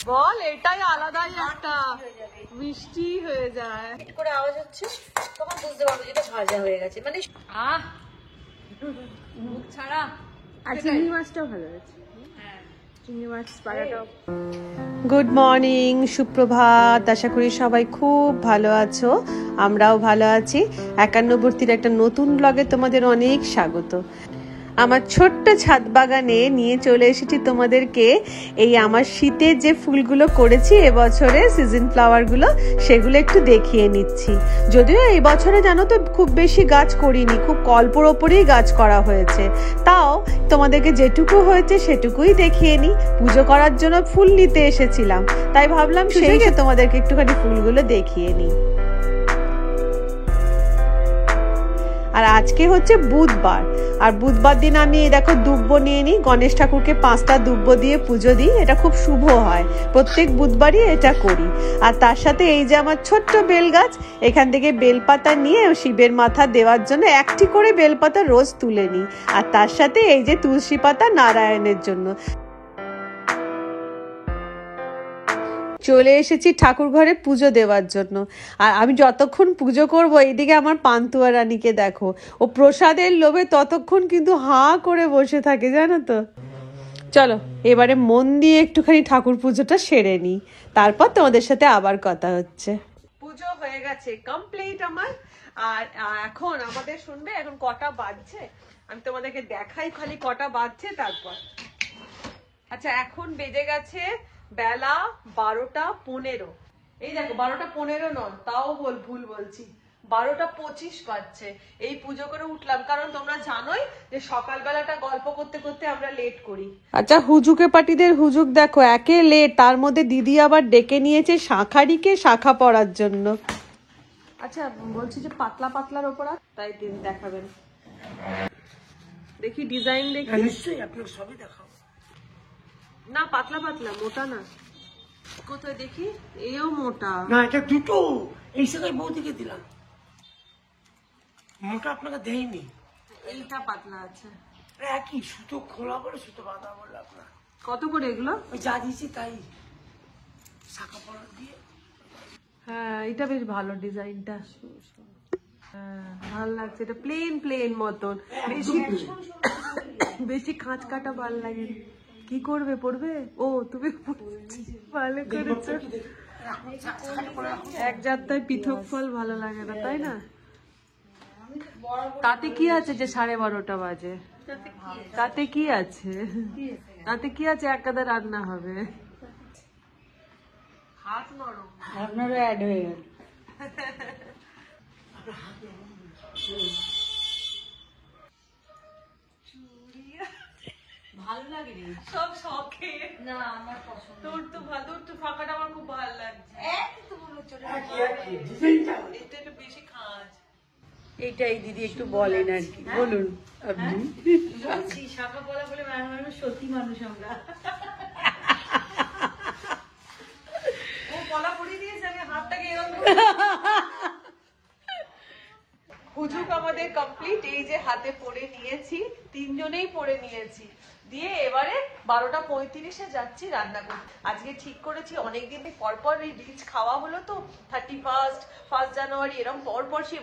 বল, এটাই আলাদাই একটা মিষ্টি হয়ে যায় করে আওয়াজ হচ্ছে, তখন বুঝতে পারবো যেটা ভাজা হয়ে গেছে। মানে মুখ ছাড়া। আর চিংড়ি মাছটাও ভালো হয়েছে, চিংড়ি মাছ পাড়াটাও। গুড মর্নিং, সুপ্রভাত। আশা করি সবাই খুব ভালো আছো, আমরাও ভালো আছি। একান্নবর্তীর একটা নতুন ব্লগে তোমাদের অনেক স্বাগত। আমার ছোট্ট ছাদ বাগানে নিয়ে চলে এসেছি তোমাদেরকে এই আমার শীতের যে ফুলগুলো করেছি এবছরে, সিজন ফ্লাওয়ারগুলো, সেগুলো একটু দেখিয়ে নিচ্ছি। যদিও এই বছরে জানো তো খুব বেশি গাছ করিনি, খুব অল্পর ওপরেই গাছ করা হয়েছে। তাও তোমাদেরকে যেটুকু হয়েছে সেটুকুই দেখিয়ে নিই। পুজো করার জন্য ফুল নিতে এসেছিলাম, তাই ভাবলাম সেই তোমাদেরকে একটুখানি ফুলগুলো দেখিয়ে নিই। আর আজকে হচ্ছে বুধবার, আর বুধবার দিন আমি দেখো দুব্ব নিয়ে নিই, গণেশ ঠাকুরকে 5টা দুব্ব দিয়ে পুজো দিই। এটা খুব শুভ হয়, প্রত্যেক বুধবারই এটা করি। আর তার সাথে এই যে আমার ছোট্ট বেল গাছ, এখান থেকে বেলপাতা নিয়ে শিবের মাথা দেওয়ার জন্য একটি করে বেলপাতা রোজ তুলে নিই। আর তার সাথে এই যে তুলসী পাতা নারায়ণের জন্য। চলে এসেছি ঠাকুর ঘরে পুজো দেওয়ার জন্য। আর আমি যতক্ষণ পুজো করব, এইদিকে আমার পান্তুয়া রানীকে দেখো, ও প্রসাদের লোভে ততক্ষণ কিন্তু হাঁ করে বসে থাকে, জানো তো। চলো এবারে মন দিয়ে একটুখানি ঠাকুর পুজোটা সেরে নিই, তারপর তোমাদের সাথে আবার কথা হচ্ছে। পুজো হয়ে গেছে, কমপ্লিট আমার। আর এখন আমাদের শুনবে এখন কটা বাজছে, আমি তোমাদেরকে দেখাই খালি কটা বাজছে তারপর। আচ্ছা, এখন বেজে গেছে বেলা 12টা 15। এই দেখো 12টা 15 নয়, তাও ভুল বলছি, 12টা 25 বাজছে। এই পুজো করে উঠলাম, কারণ তোমরা জানোই যে সকালবেলাটা গল্প করতে করতে আমরা লেট করি। আচ্ছা, হুজুকে পাটিদের হুজুক দেখো, একে লেট, তার মধ্যে দিদি আবার ডেকে নিয়েছে শাঁখারিকে শাখা পড়ার জন্য। আচ্ছা বলছি যে পাতলা পাতলার ওপর তাই দিন দেখাবেন, দেখি ডিজাইন দেখি। নিশ্চয়ই আপনাকে সবই দেখাবো। না পাতলা পাতলা, মোটা না। কোথায় দেখি, এও মোটা না, এটা দুটো এই জায়গায় বৌদিকে দিলাম, মোটা আপনাকে দেয়নি। এইটা পাতলা আছে, একই সুতো খোলা বলে সুতো বাঁধা বলে আপনার। কত করে এগুলো? ওই যা দিয়েছি তাই, শাখা পড়া দিয়ে। হ্যাঁ এটা বেশ ভালো ডিজাইনটা, হ্যাঁ ভালো লাগছে। এটা প্লেন মতন, বেশি খাঁচ কাটা ভাল লাগে। কি করবে, পড়বে? ও তুমি ভালো করেছো। এক যাত্রায় পৃথক ফল ভালো লাগে না, তাই না? তাতে কি আছে যে 12:30 বাজে, তাতে কি আছে, তাতে কি আছে, একাদা রান্না হবে। হাত নরম, আপনারও অ্যাড হয়ে গেল। ভালো লাগে রে, সব শখে। না আমার পছন্দ। তোর তো ভালো, তোর তো ফাঁকাটা আমার খুব ভালো লাগছে। তো বলো ছোট এটা একটু বেশি খাঁজ। এইটাই দিদি একটু বলেন আর কি, বলুন আপনি। বলছি শাখা পলা বলে মানুষ, সত্যি মানুষ আমরা। ও কলা পরিয়ে দিয়েছে, আমি হাতটাকে এরকম। হুজুক আমাদের কমপ্লিট, এই যে হাতে পরে নিয়েছি, 3 জনেই পরে নিয়েছি। দিয়ে এবারে 12টা 35-এ যাচ্ছি রান্না করতে। আজকে ঠিক করেছি, অনেকদিন পরপর এই রিচ খাওয়া হলো তো, 31st 1 জানুয়ারি এরকম পরপর সে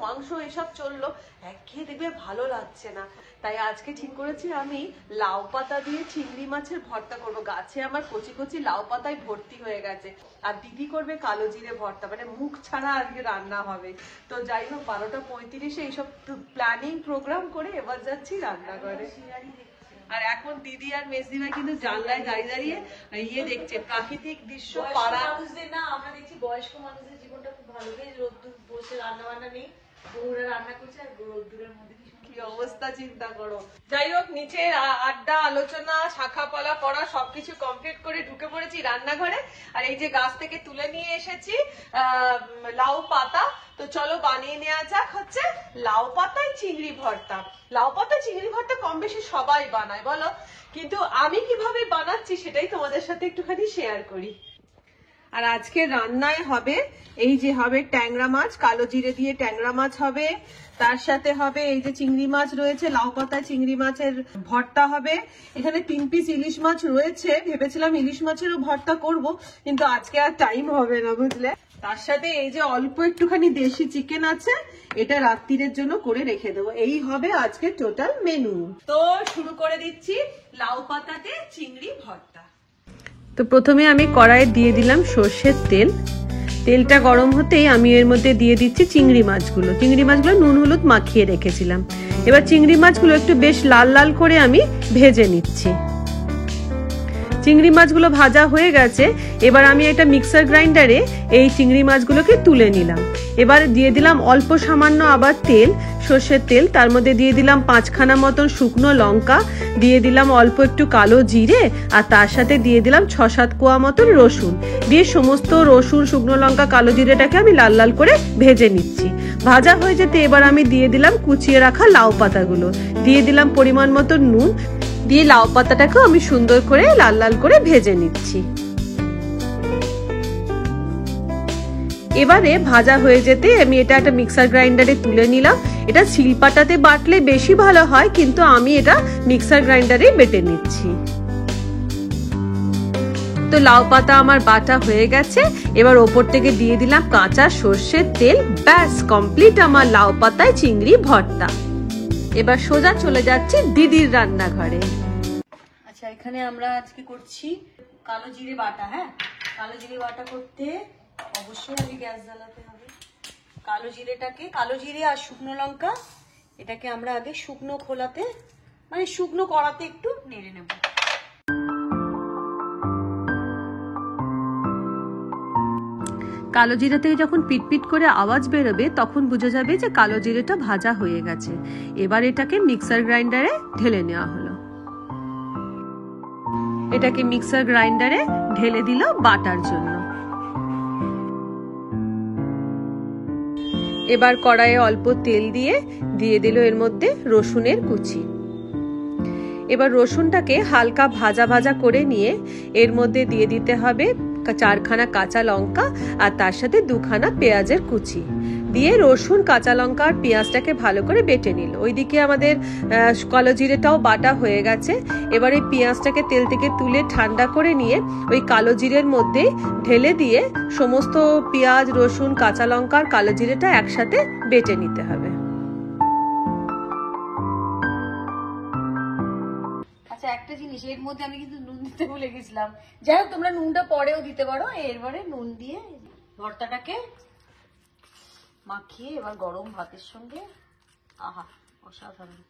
মাংস এসব চললো, একঘেয়ে দেখবে ভালো লাগছে না। তাই আজকে ঠিক করেছি আমি লাউ পাতা দিয়ে চিংড়ি মাছের ভর্তা করবো। গাছে আমার কচি কচি লাউ পাতায় ভর্তি হয়ে গেছে। আর দিদি করবে কালো জিরে ভর্তা, মানে মুখ ছাড়া আজকে রান্না হবে। তো যাই হোক 12টা 35-এ এইসব প্ল্যানিং প্রোগ্রাম করে এবার যাচ্ছি রান্নাঘরে। আর এখন দিদি আর মেজদিমা কিন্তু জানলায় দাঁড়িয়ে ইয়ে দেখছে, প্রাকৃতিক দৃশ্য। পাড়া মানুষদের না, আমরা দেখছি বয়স্ক মানুষদের জীবনটা খুব ভালো, বেশ রোদ্দুর বসে রান্না বান্না নেই, বউরা রান্না করছে আর রোদ্দুরের মধ্যে কি অবস্থা চিন্তা করো। যাই হোক, নিচে আড্ডা আলোচনা শাখা পালা পড়া সবকিছু কমপ্লিট করে ঢুকে পড়েছি রান্নাঘরে। আর এই যে গাছ থেকে তুলে নিয়ে এসেছি লাউ পাতা, তো চলো বানিয়ে নেওয়া যাক হচ্ছে লাউ পাতায় চিংড়ি ভর্তা। লাউ পাতা চিংড়ি ভর্তা কম বেশি সবাই বানায় বলো, কিন্তু আমি কিভাবে বানাচ্ছি সেটাই তোমাদের সাথে একটুখানি শেয়ার করি। আর আজকে রান্নায় হবে এই যে হবে ট্যাংরা মাছ, কালো জিরে দিয়ে ট্যাংরা মাছ হবে, তার সাথে হবে এই যে চিংড়ি মাছ রয়েছে, লাউ পাতা চিংড়ি মাছের ভর্তা হবে, এখানে 3 পিস ইলিশ মাছ রয়েছে, ভেবেছিলাম ইলিশ মাছেরও ভর্তা করব, কিন্তু আজকে আর টাইম হবে না বুঝলে। তার সাথে এই যে অল্প একটুখানি দেশি চিকেন আছে, এটা রাত্রির জন্য করে রেখে দেবো। এই হবে আজকে টোটাল মেনু। তো শুরু করে দিচ্ছি লাউ পাতাতে চিংড়ি ভর্তা। তো প্রথমে আমি কড়াইয়ে দিয়ে দিলাম সর্ষের তেল। তেলটা গরম হতেই আমি এর মধ্যে দিয়ে দিচ্ছি চিংড়ি মাছগুলো। চিংড়ি মাছগুলো নুন হলুদ মাখিয়ে রেখেছিলাম। এবার চিংড়ি মাছগুলো একটু বেশ লাল লাল করে আমি ভেজে নিচ্ছি। চিংড়ি মাছগুলো ভাজা হয়ে গেছে, এবার আমি একটা মিক্সার গ্রাইন্ডারে এই চিংড়ি মাছগুলোকে তুলে নিলাম। এবার দিয়ে দিলাম অল্প সামান্য আবার তেল, সর্ষের তেল, তার মধ্যে দিয়ে দিলাম 5খানা মতন শুকনো লঙ্কা, দিয়ে দিলাম অল্প একটু কালো জিরে, আর তার সাথে দিয়ে দিলাম 6-7 কোয়া মতন রসুন। দিয়ে সমস্ত রসুন, শুকনো লঙ্কা, কালো জিরেটাকে আমি লাল লাল করে ভেজে নিচ্ছি। ভাজা হয়ে যেতে এবার আমি দিয়ে দিলাম কুচিয়ে রাখা লাউ পাতাগুলো, দিয়ে দিলাম পরিমাণ মতো নুন, দিয়ে লাউ পাতাটাকেও আমি সুন্দর করে লাল লাল করে ভেজে নিচ্ছি। এবারে ভাজা হয়ে যেতে আমি এটা একটা মিক্সার গ্রাইন্ডারে তুলে নিলাম। এটা শিলপাটাতে বাটলে বেশি ভালো হয়, কিন্তু আমি এটা মিক্সার গ্রাইন্ডারে বেটে নিচ্ছি। তো লাউ পাতা আমার বাটা হয়ে গেছে, এবার ওপর থেকে দিয়ে দিলাম কাঁচা সর্ষের তেল। ব্যাস কমপ্লিট আমার লাউ পাতায় চিংড়ি ভর্তা। এবার সোজা চলে যাচ্ছি দিদির রান্নাঘরে। আচ্ছা, এখানে আমরা আজকে করছি কালো জিরে বাটা। হ্যাঁ, কালো জিরে বাটা করতে অবশ্যই আগে গ্যাস জ্বালাতে হবে। কালো জিরে আর শুকনো লঙ্কা এটাকে আমরা আগে শুকনো খোলাতে, মানে শুকনো কড়াতে একটু নেড়ে নেব। কালো জিরা থেকে যখন পিটপিট করে আওয়াজ বেরোবে তখন বোঝা যাবে যে কালো জিরেটা ভাজা হয়ে গেছে। এবার এটাকে মিক্সার গ্রাইন্ডারে ঢেলে নেওয়া হলো। এটাকে মিক্সার গ্রাইন্ডারে ঢেলে দিল বাটার জন্য। এবার কড়াইয়ে অল্প তেল দিয়ে দিল এর মধ্যে রসুনের কুচি। এবার রসুনটাকে হালকা ভাজা ভাজা করে নিয়ে এর মধ্যে দিয়ে দিতে হবে 4খানা কাঁচা লঙ্কা, আর তার সাথে 2খানা পেঁয়াজের কুচি দিয়ে রসুন, কাঁচা লঙ্কা আর পেঁয়াজটাকে ভালো করে বেটে নিল। ওইদিকে আমাদের কালো জিরেটাও বাটা হয়ে গেছে। এবার এই পেঁয়াজটাকে তেল থেকে তুলে ঠান্ডা করে নিয়ে ওই কালো জিরের মধ্যে ঢেলে দিয়ে সমস্ত পেঁয়াজ, রসুন, কাঁচা লঙ্কা আর কালো জিরেটা একসাথে বেটে নিতে হবে। আচ্ছা, একটা জিনিস, এর মধ্যে আমি কিন্তু নুন দিতে ভুলে গেছিলাম। যাই হোক, তোমরা নুনটা পরেও দিতে পারো। এরপরে নুন দিয়ে ভর্তাটাকে মাখিয়ে এবার গরম ভাতের সঙ্গে, আহা অসাধারণ।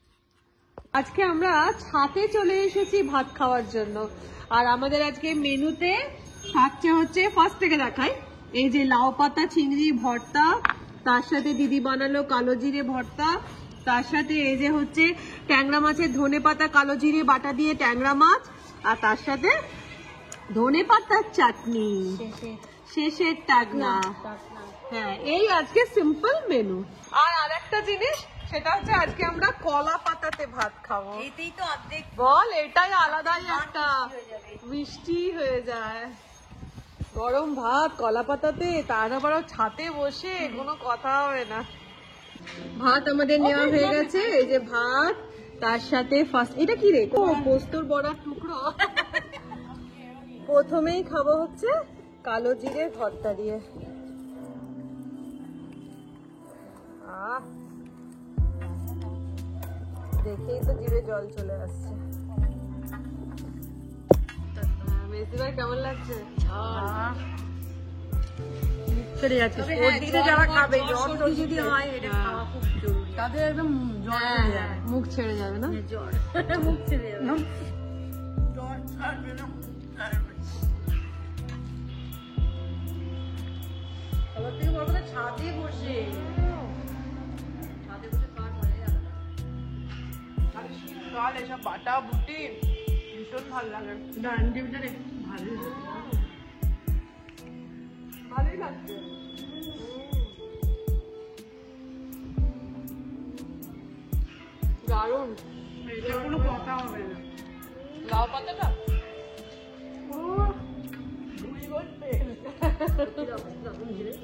আজকে আমরা ছাদে চলে এসেছি ভাত খাওয়ার জন্য। আর আমাদের আজকে মেনুতে থাকছে হচ্ছে, ফার্স্ট থেকে দেখাই, এই যে লাউ পাতা চিংড়ি ভর্তা, তার সাথে দিদি বানালো কালো জিরে ভর্তা, তার সাথে এই যে হচ্ছে ট্যাংরা মাছের ধনে পাতা কালো জিরে বাটা দিয়ে ট্যাংরা মাছ, আর তার সাথে ধনে পাতার চাটনি, শেষের টাকনা। হ্যাঁ, এই আজকে সিম্পল মেনু। আর আরেকটা জিনিস, সেটা হচ্ছে আজকে আমরা কলা পাতাতে ভাত খাবো। এতেই তো অর্ধেক বল, এটাই আলাদাই একটা মিষ্টি হয়ে যায়। গরম ভাত কলা পাতাতে, তার আবার ছাদে বসে, কোনো কথা হবে না। ভাত আমাদের নেওয়া হয়ে গেছে, এই যে ভাত, তার সাথে ফার্স্ট এটা কি রে, পোস্তর বড়ার টুকরো। প্রথমেই খাবো হচ্ছে কালো জিরে ভর্তা দিয়ে। দেখেই তো জিভে জল চলে আসছে। মেসিবার কেমন লাগছে? ছেড়ে যাচ্ছে। যারা খাবে, জ্বর যদি হয় এটা খাওয়া খুব জরুরি। তাদের একদম জ্বর ছেড়ে যাবে, মুখ ছেড়ে যাবে না, জ্বর মুখ ছেড়ে যাবে, জ্বর ছাড়বে না। সবার থেকে বড় কথা, ছাদে বসে শীতকাল এসব বাটা বুটি ভীষণ ভালো লাগে। ডান্ডি ভালোই লাগছে। দারুণ, এটা কোনো কথা হবে না। লাউ পাতাটা পুরো 2 বছর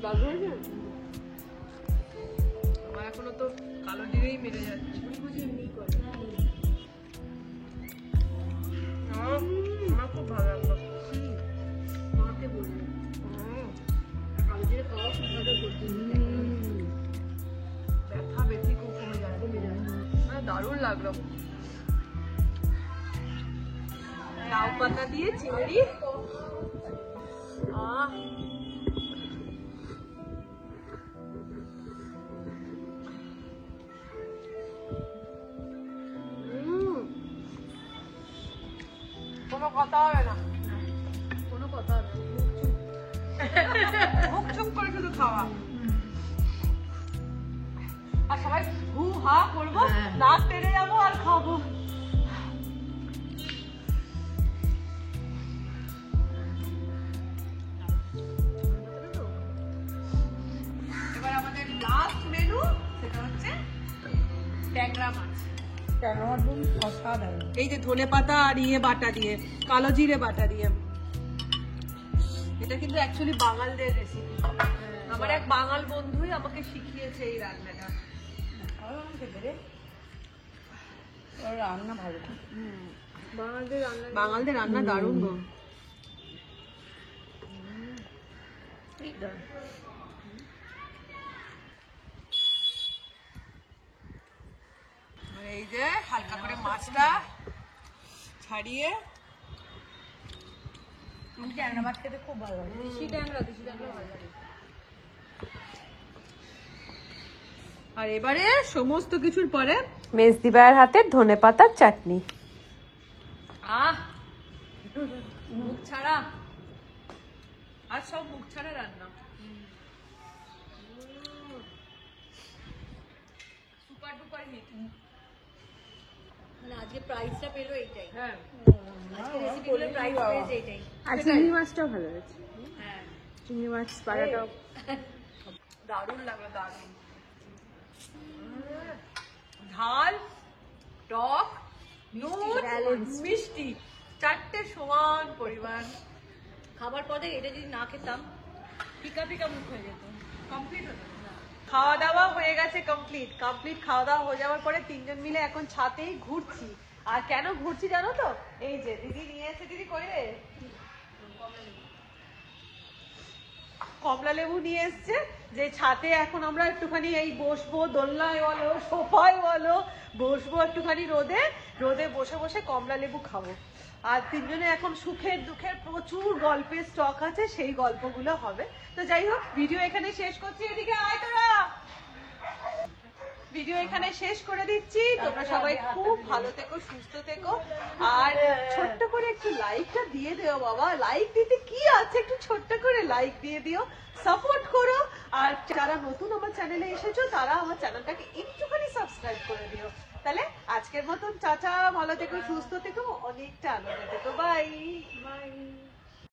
দারুণ হয়েছে। আমার এখনো তো কালো জিরেই মেরে যাচ্ছে। আমার খুব ভালো লাগলো। ব্যথা বেশি খুব কমে যায়, দারুণ লাগলো। লাউ পাতা দিয়ে চিংড়ি, কোনো কথা হবে না, কোনো কথা হবে না, মুখ চুপ করে শুধু খাওয়া। আর সবাই হু হা করবো, নাক টেনে যাবো আর খাবো। এবার আমাদের লাস্ট মেনু, সেটা হচ্ছে ট্যাংরা মাছ। এই যে ধনে পাতা আর ইয়ে বাটা দিয়ে, কালো জিরে বাটা দিয়ে। এটা কিন্তু অ্যাকচুয়ালি বাঙালদের রেসিপি। আমার এক বাঙাল বন্ধুই আমাকে শিখিয়েছে এই রান্নাটা। রান্না ভালো, বাঙালদের রান্না দারুণ গো। এই যে হালকা করে মাছটা ছাড়িয়ে, ট্যাংরা মাছ খেতে খুব ভালো লাগে। দেশি ট্যাংরা ভালো লাগে। আর এবারে সমস্ত কিছুর পরে মেজদি ভাইয়ের হাতে ধনেপাতার চাটনি। মুখ ছাড়া, আর সব মুখ ছাড়া রান্না। Super duper hit. মানে আজকে প্রাইসটা পেলো এইটাই, হ্যাঁ, আজকে রেসিপিগুলোর প্রাইস পেয়েছে এইটাই। আর চিংড়ি মাছটাও ভালো হয়েছে, হ্যাঁ, চিংড়ি মাছ পাড়াটাও দারুণ লাগলো, দারুণ। ঝাল, টক, নুন, মিষ্টি, চারটে সমান পরিমাণ। খাবার পরে এটা যদি না খেতাম ফিকা ফিকা মুখ হয়ে যেত। কমপ্লিট হলো। খাওয়া দাওয়া হয়ে গেছে, কমপ্লিট খাওয়া দাওয়া হয়ে যাওয়ার পরে তিনজন মিলে এখন ছাতেই ঘুরছি। আর কেন ঘুরছি জানো তো? এই যে দিদি নিয়ে এসে, দিদি করে কমলা লেবু নিয়ে এসছে, যে ছাতে এখন আমরা একটুখানি এই বসবো, দোলনায় বলো সোফায় বলো বসবো, একটুখানি রোদে বসে বসে কমলা লেবু খাবো। আর তিনজনে এখন সুখের দুঃখের প্রচুর গল্পের স্টক আছে, সেই গল্পগুলো হবে। তো যাই হোক, ভিডিও এখানে শেষ করছি। এদিকে আয় তোরা, ভিডিও এখানে শেষ করে দিচ্ছি। তোমরা সবাই খুব ভালো থেকো, সুস্থ থেকো। আর ছোট্ট করে একটু লাইকটা দিয়ে দিও বাবা। লাইক দিতে কি আছে, একটু ছোট্ট করে লাইক দিয়ে দিও, সাপোর্ট করো। আর যারা নতুন আমার চ্যানেলে এসেছো, তারা আমার চ্যানেলটাকে একটুখানি সাবস্ক্রাইব করে দিও। তাহলে আজকের মতন চাচা, ভালো থেকো, সুস্থ থেকো, অনেকটা আনন্দ থেকো। Bye bye.